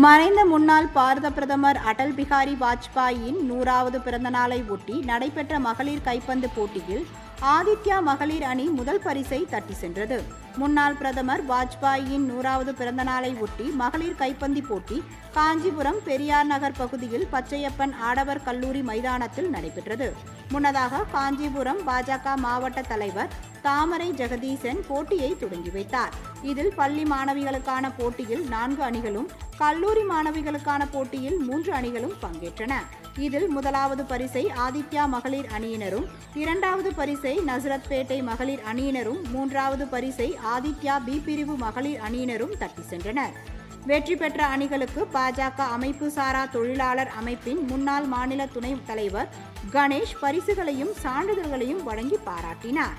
மறைந்த முன்னாள் பாரத பிரதமர் அடல் பிகாரி வாஜ்பாயின் 100வது பிறந்த நாளை ஒட்டி நடைபெற்ற மகளிர் கைப்பந்து போட்டியில் ஆதித்யா மகளிர் அணி முதல் பரிசை தட்டி சென்றது. முன்னாள் பிரதமர் வாஜ்பாயின் 100வது பிறந்த நாளை ஒட்டி மகளிர் கைப்பந்து போட்டி காஞ்சிபுரம் பெரியார் நகர் பகுதியில் பச்சையப்பன் ஆடவர் கல்லூரி மைதானத்தில் நடைபெற்றது. முன்னதாக காஞ்சிபுரம் பாஜக மாவட்ட தலைவர் தாமரை ஜெகதீசன் போட்டியை தொடங்கி வைத்தார். இதில் பள்ளி மாணவிகளுக்கான போட்டியில் 4 அணிகளும், கல்லூரி மாணவிகளுக்கான போட்டியில் 3 அணிகளும் பங்கேற்றன. இதில் முதலாவது பரிசை ஆதித்யா மகளிர் அணியினரும், 2வது பரிசை நசரத்பேட்டை மகளிர் அணியினரும், 3வது பரிசை ஆதித்யா பி பிரிவு மகளிர் அணியினரும் தட்டி சென்றனர். வெற்றி பெற்ற அணிகளுக்கு பாஜக அமைப்பு சாரா தொழிலாளர் அமைப்பின் முன்னாள் மாநில துணைத் தலைவர் கணேஷ் பரிசுகளையும் சான்றிதழ்களையும் வழங்கி பாராட்டினார்.